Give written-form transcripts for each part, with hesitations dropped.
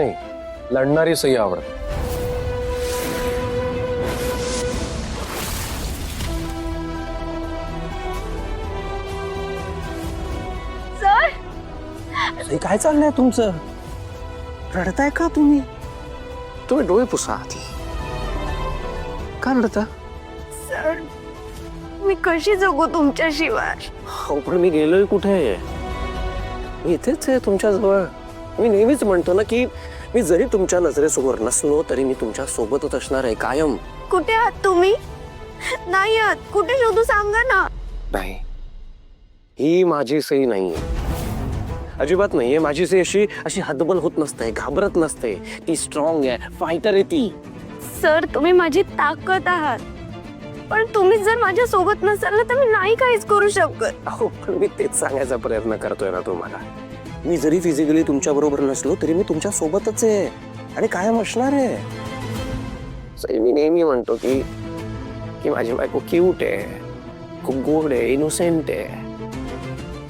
नाही, लढणारी सई आवडते. सर काय चाललंय तुमचं? रडताय का तुम्ही? तुम्ही डोळे पुसा आधी. का रडता? सर मी कशी जगू तुमच्याशिवाय? हो पण मी गेलोय कुठे? मी इथेच आहे तुमच्या जवळ. मी नेहमीच म्हणतो ना की मी जरी तुमच्या नजरेसमोर नसलो तरी मी तुमच्या सोबतच असणार आहे कायम. कुठे आहात तुम्ही? नाही आहात. कुठे शोधू सांगा ना. नाही, ही माझी सई नाहीये, अजिबात नाहीये. माझी सई अशी अशी हतबल होत नसते, घाबरत नसते. ती स्ट्रॉंग आहे, फायटर आहे ती. सर तुम्ही माझी ताकद आहात, पण तुम्ही जर माझ्या सोबत नसाल ना तर मी नाही काहीच करू शकत. अहो पण मी तेच सांगायचा प्रयत्न करतोय ना तुम्हाला. मी जरी फिजिकली तुमच्या बरोबर नसलो तरी मी तुमच्या सोबतच आहे आणि कायम असणार आहे. सई मी नेहमी म्हणतो की की माझी बायको क्यूट आहे, खूप गोड आहे, इनोसेंट आहे,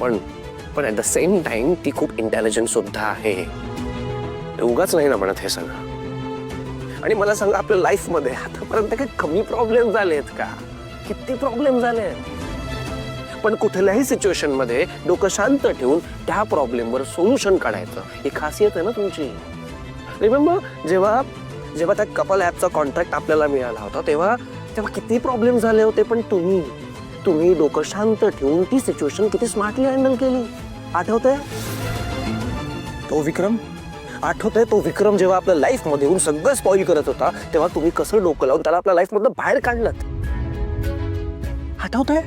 पण ऍट द सेम टाइम ती खूप इंटेलिजंट सुद्धा आहे. उगाच नाही ना म्हणत हे सगळं. आणि मला सांगा, आपल्या लाईफ मध्ये आतापर्यंत काही कमी प्रॉब्लेम झालेत का? किती प्रॉब्लेम झाले, पण कुठल्याही सिच्युएशन मध्ये डोकं शांत ठेवून त्या प्रॉब्लेमवर सोल्युशन काढायचं ही खासियत आहे ना तुमची. रिमेंबर जेव्हा जेव्हा त्या कपल ॲपचा कॉन्ट्रॅक्ट आपल्याला मिळाला होता तेव्हा तेव्हा किती प्रॉब्लेम झाले होते, पण तुम्ही डोकं शांत ठेवून ती सिच्युएशन किती स्मार्टली हँडल केली. आठवतंय तो विक्रम? आठवतंय तो विक्रम जेव्हा आपल्या लाईफ मध्ये येऊन सगळं स्पॉइल करत होता तेव्हा तुम्ही कसं डोकं लावून त्याला आपल्या लाईफ मधनं बाहेर काढलं? आठवतंय?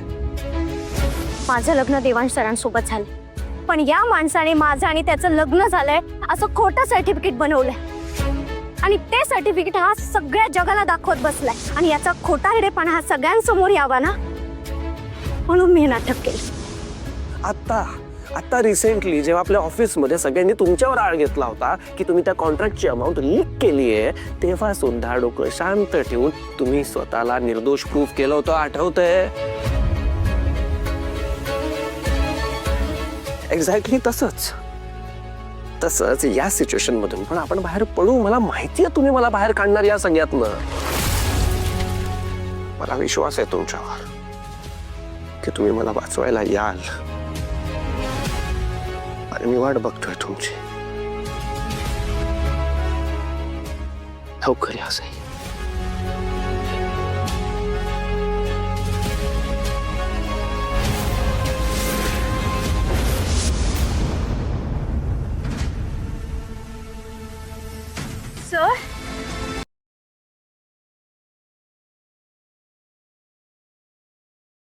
माझं लग्न देवांश सरांसोबत झालं, पण या माणसाने माझं आणि त्याचं लग्न झालंय असं खोटं सर्टिफिकेट बनवलंय आणि ते सर्टिफिकेट हा सगळ्या जगाला दाखवत बसलाय. आणि याचा खोटा हिडेपणा हा सगळ्यांसमोर यावा ना, म्हणून मी हे नाटक केलं. आता रिसेंटली जेव्हा आपल्या ऑफिसमध्ये सगळ्यांनी तुमच्यावर आळ घेतला होता की तुम्ही त्या कॉन्ट्रॅक्टची अमाऊंट लीक केली आहे, तेव्हा सुद्धा डोकं शांत ठेवून तुम्ही स्वतःला निर्दोष प्रूफ केलं होतं. आठवतंय? एक्झॅक्टली तसंच या सिच्युएशन मधून पण आपण बाहेर पडू. मला माहिती आहे तुम्ही मला बाहेर काढणार या सगळ्यातनं. मला विश्वास आहे तुमच्यावर की तुम्ही मला वाचवायला याल आणि मी वाट बघतोय तुमची. लवकर या सई. सर